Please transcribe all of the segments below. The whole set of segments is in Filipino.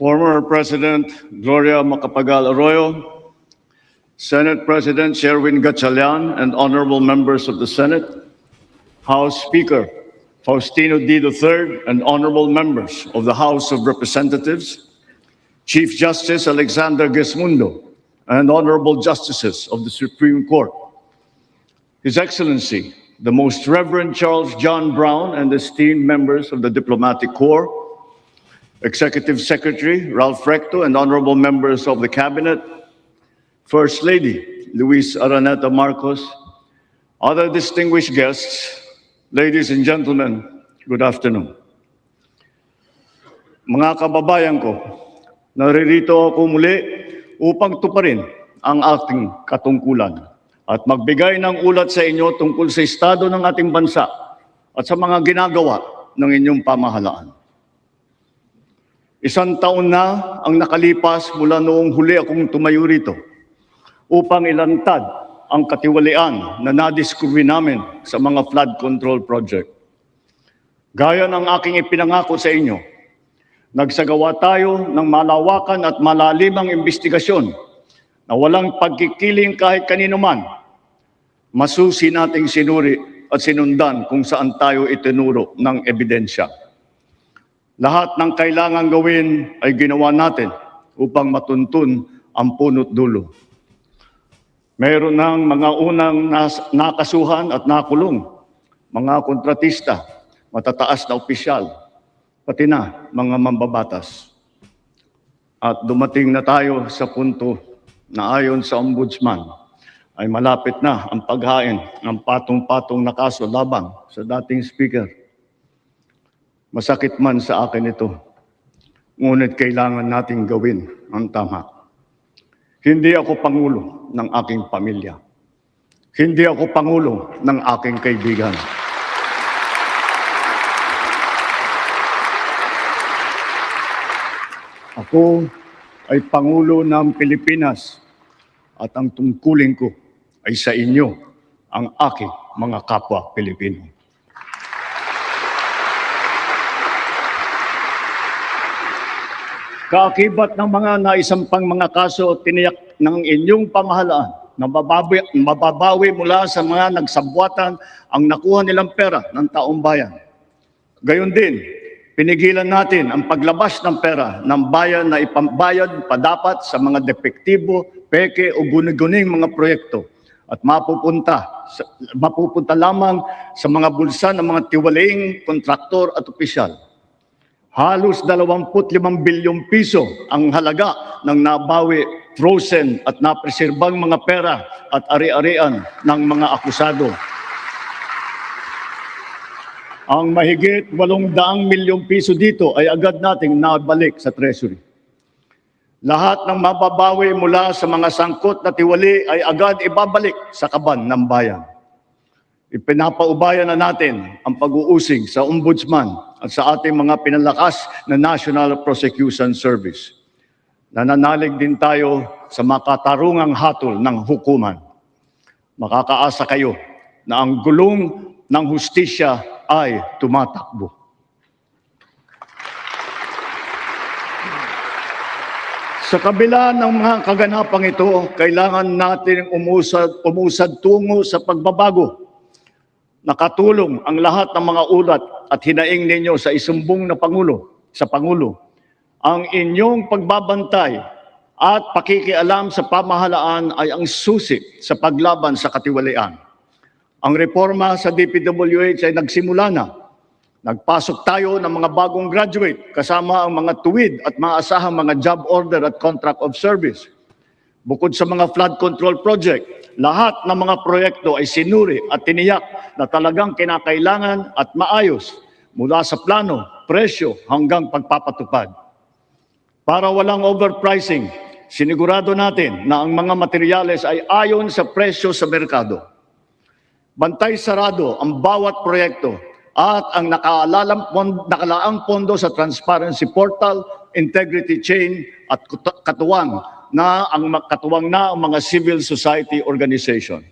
Former President Gloria Macapagal Arroyo, Senate President Sherwin Gatchalian, and honorable members of the Senate, House Speaker Faustino D. III, and honorable members of the House of Representatives, Chief Justice Alexander Gesmundo, and honorable justices of the Supreme Court, His Excellency, the Most Reverend Charles John Brown, and esteemed members of the Diplomatic Corps, Executive Secretary Ralph Recto, and honorable members of the Cabinet, First Lady Luis Araneta Marcos, other distinguished guests, ladies and gentlemen, good afternoon. Mga kababayan ko, naririto ako muli upang tuparin ang ating katungkulan at magbigay ng ulat sa inyo tungkol sa estado ng ating bansa at sa mga ginagawa ng inyong pamahalaan. Isang taon na ang nakalipas mula noong huli akong tumayo rito upang ilantad ang katiwalian na nadiskubre namin sa mga flood control project. Gaya ng aking ipinangako sa inyo, nagsagawa tayo ng malawakan at malalimang investigasyon na walang pagkikiling kahit kanino man. Masusi nating sinuri at sinundan kung saan tayo itinuro ng ebidensya. Lahat ng kailangan gawin ay ginawa natin upang matuntun ang punot dulo. Mayroon ng mga unang nakasuhan at nakulong, mga kontratista, matataas na opisyal, pati na mga mambabatas. At dumating na tayo sa punto na ayon sa Ombudsman ay malapit na ang paghain ng patong-patong na kaso laban sa dating speaker. Masakit man sa akin ito, ngunit kailangan nating gawin ang tama. Hindi ako pangulo ng aking pamilya. Hindi ako pangulo ng aking kaibigan. Ako ay pangulo ng Pilipinas at ang tungkulin ko ay sa inyo, ang aking mga kapwa Pilipino. Kaakibat ng mga naisampang mga kaso tiniyak ng inyong pamahalaan na mababawi mula sa mga nagsabwatan ang nakuha nilang pera ng taong bayan. Gayon din, pinigilan natin ang paglabas ng pera ng bayan na ipambayad pa dapat sa mga depektibo, peke o guni-guning mga proyekto at mapupunta lamang sa mga bulsa ng mga tiwalaing kontraktor at opisyal. Halos 25 bilyong piso ang halaga ng nabawi, frozen at napreserbang mga pera at ari-arian ng mga akusado. Ang mahigit 800 milyong piso dito ay agad nating nabalik sa Treasury. Lahat ng mababawi mula sa mga sangkot na tiwali ay agad ibabalik sa kaban ng bayan. Ipinapaubaya na natin ang pag-uusig sa Ombudsman at sa ating mga pinalakas na National Prosecution Service. Nananalig din tayo sa makatarungang hatol ng hukuman. Makakaasa kayo na ang gulong ng hustisya ay tumatakbo. Sa kabila ng mga kaganapang ito, kailangan natin umusad tungo sa pagbabago. Nakatulong ang lahat ng mga ulat at hinaing ninyo sa isumbong na Pangulo. Ang inyong pagbabantay at pakikialam sa pamahalaan ay ang susi sa paglaban sa katiwalian. Ang reforma sa DPWH ay nagsimula na. Nagpasok tayo ng mga bagong graduate kasama ang mga tuwid at maasahang mga job order at contract of service. Bukod sa mga flood control project, lahat ng mga proyekto ay sinuri at tiniyak na talagang kinakailangan at maayos mula sa plano, presyo hanggang pagpapatupad. Para walang overpricing, sinigurado natin na ang mga materyales ay ayon sa presyo sa merkado. Bantay sarado ang bawat proyekto at ang nakalaang pondo sa transparency portal, integrity chain at katuwang na ang mga civil society organization.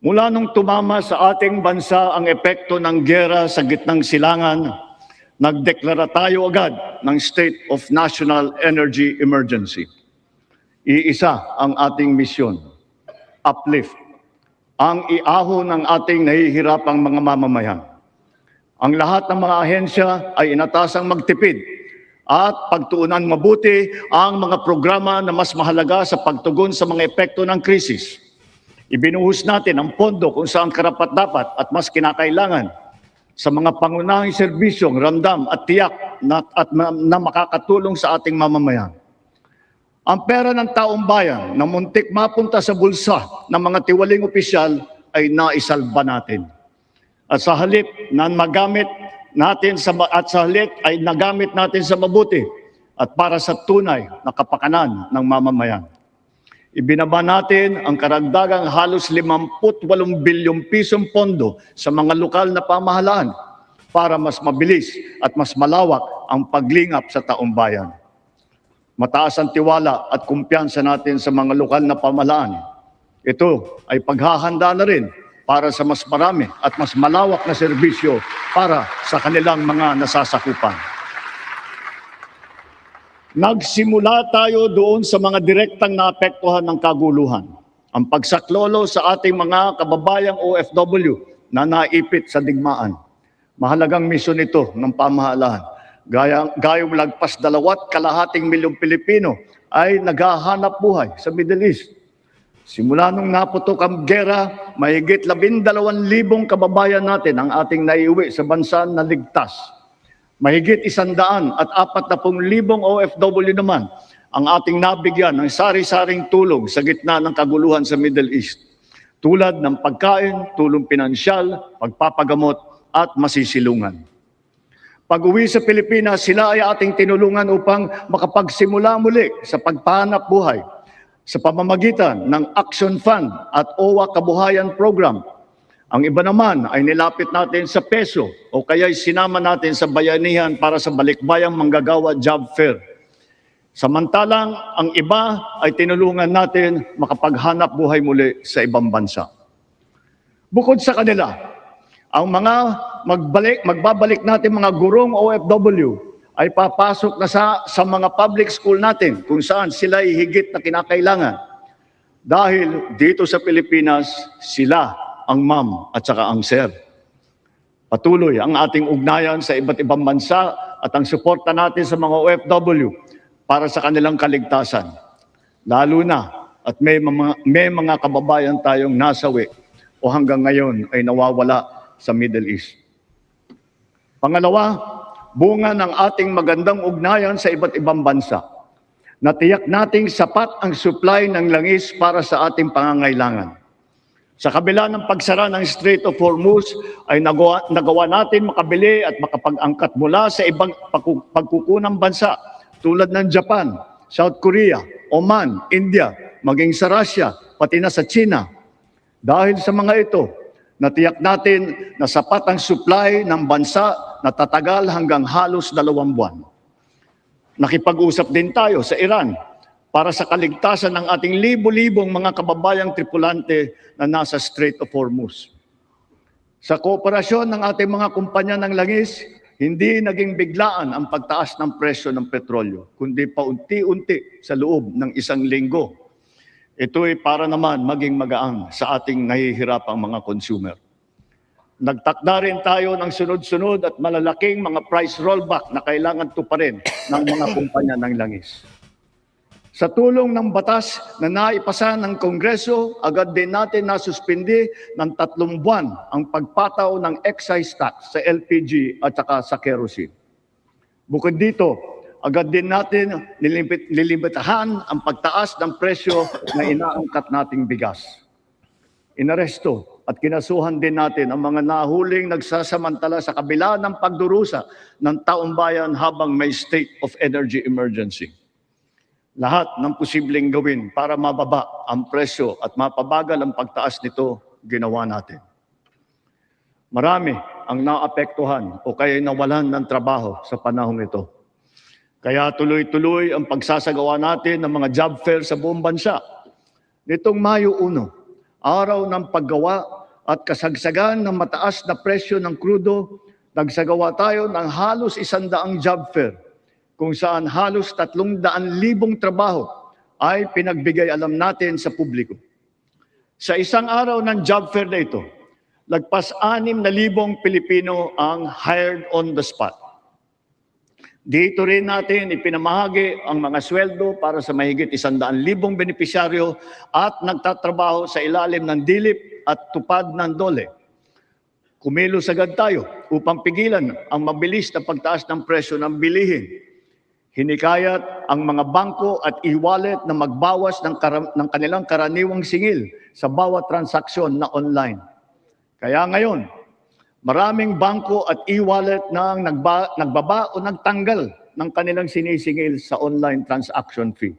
Mula nung tumama sa ating bansa ang epekto ng giyera sa gitnang silangan, nagdeklara tayo agad ng State of National Energy Emergency. Iisa ang ating misyon, uplift, ang iahon ng ating nahihirapang mga mamamayan. Ang lahat ng mga ahensya ay inatasang magtipid at pagtuunan mabuti ang mga programa na mas mahalaga sa pagtugon sa mga epekto ng krisis. Ibinuhos natin ang pondo kung saan karapat-dapat at mas kinakailangan sa mga pangunahing serbisyong ramdam at tiyak na makakatulong sa ating mamamayan. Ang pera ng taong bayan na muntik mapunta sa bulsa ng mga tiwaling opisyal ay naisalba natin. At sa halip na magamit natin ay nagamit natin sa mabuti at para sa tunay na kapakanan ng mamamayan. Ibinaba natin ang karagdagang halos 58 bilyong pisong pondo sa mga lokal na pamahalaan para mas mabilis at mas malawak ang paglingap sa taong bayan. Mataas ang tiwala at kumpiyansa natin sa mga lokal na pamahalaan. Ito ay paghahanda na rin para sa mas marami at mas malawak na serbisyo para sa kanilang mga nasasakupan. Nagsimula tayo doon sa mga direktang naapektuhan ng kaguluhan. Ang pagsaklolo sa ating mga kababayang OFW na naipit sa digmaan. Mahalagang misyon ito ng pamahalaan. Gayong lagpas 2.2 milyong Pilipino ay naghahanap buhay sa Middle East. Simula nung naputok ang gera, mahigit 12,000 kababayan natin ang ating naiuwi sa bansa na ligtas. Mahigit 140,000 OFW naman ang ating nabigyan ng sari-saring tulong sa gitna ng kaguluhan sa Middle East. Tulad ng pagkain, tulong pinansyal, pagpapagamot at masisilungan. Pag-uwi sa Pilipinas, sila ay ating tinulungan upang makapagsimula muli sa pagpahanap buhay sa pamamagitan ng Action Fund at OWA Kabuhayan Program. Ang iba naman ay nilapit natin sa peso o kaya'y sinama natin sa bayanihan para sa balikbayang manggagawa job fair. Samantalang ang iba ay tinulungan natin makapaghanap buhay muli sa ibang bansa. Bukod sa kanila, ang mga magbabalik natin mga gurong OFW ay papasok na sa mga public school natin kung saan sila ay higit na kinakailangan. Dahil dito sa Pilipinas, sila ang ma'am at saka ang sir. Patuloy ang ating ugnayan sa iba't ibang bansa at ang suporta natin sa mga OFW para sa kanilang kaligtasan. Lalo na at may mga kababayan tayong nasawi o hanggang ngayon ay nawawala sa Middle East. Pangalawa, bunga ng ating magandang ugnayan sa iba't ibang bansa. Natiyak nating sapat ang supply ng langis para sa ating pangangailangan. Sa kabila ng pagsara ng Strait of Hormuz ay nagawa natin makabili at makapag-angkat mula sa ibang pagkukunang bansa tulad ng Japan, South Korea, Oman, India, maging sa Russia, pati na sa China. Dahil sa mga ito, natiyak natin na sapat ang supply ng bansa na tatagal hanggang halos 2 buwan. Nakipag-usap din tayo sa Iran para sa kaligtasan ng ating libo-libong mga kababayang tripulante na nasa Strait of Hormuz. Sa kooperasyon ng ating mga kumpanya ng langis, hindi naging biglaan ang pagtaas ng presyo ng petrolyo, kundi paunti-unti sa loob ng 1 linggo. Ito ay para naman maging magaan sa ating nahihirapang mga consumer. Nagtakda rin tayo ng sunod-sunod at malalaking mga price rollback na kailangan tuparin ng mga kumpanya ng langis. Sa tulong ng batas na naipasa ng Kongreso, agad din natin nasuspindi ng 3 buwan ang pagpataw ng excise tax sa LPG at saka sa kerosene. Bukod dito, agad din natin nilimitahan ang pagtaas ng presyo na inaangkat nating bigas. Inaresto at kinasuhan din natin ang mga nahuling nagsasamantala sa kabila ng pagdurusa ng taong bayan habang may state of energy emergency. Lahat ng posibleng gawin para mababa ang presyo at mapabagal ang pagtaas nito, ginawa natin. Marami ang naapektuhan o kaya nawalan ng trabaho sa panahong ito. Kaya tuloy-tuloy ang pagsasagawa natin ng mga job fair sa buong bansa. Nitong Mayo 1, araw ng paggawa at kasagsagan ng mataas na presyo ng krudo, Nagsagawa tayo ng halos 100 job fair kung saan halos 300,000 trabaho ay pinagbigay alam natin sa publiko. Sa isang araw ng job fair na ito, lagpas 6,000 Pilipino ang hired on the spot. Dito rin natin ipinamahagi ang mga sweldo para sa mahigit 100,000 benepisyaryo at nagtatrabaho sa ilalim ng dilip at tupad ng DOLE. Kumilos agad tayo upang pigilan ang mabilis na pagtaas ng presyo ng bilihin. Hinikayat ang mga bangko at e-wallet na magbawas ng kanilang karaniwang singil sa bawat transaksyon na online. Kaya ngayon, maraming bangko at e-wallet na nagbaba o nagtanggal ng kanilang sinisingil sa online transaction fee.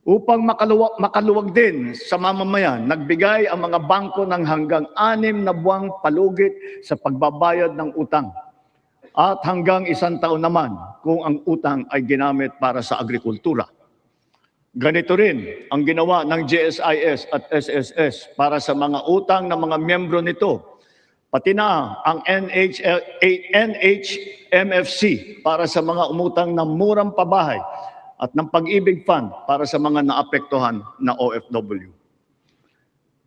Upang makaluwag din sa mamamayan, nagbigay ang mga bangko ng hanggang 6 na buwang palugit sa pagbabayad ng utang at hanggang 1 taon naman kung ang utang ay ginamit para sa agrikultura. Ganito rin ang ginawa ng GSIS at SSS para sa mga utang ng mga miyembro nito, pati na ang NHMFC para sa mga umutang ng murang pabahay at ng Pag-ibig Fund para sa mga naapektuhan na OFW.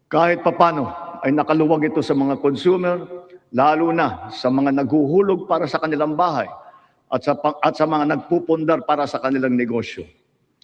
Kahit papano ay nakaluwag ito sa mga consumer, lalo na sa mga naghuhulog para sa kanilang bahay at sa mga nagpupundar para sa kanilang negosyo.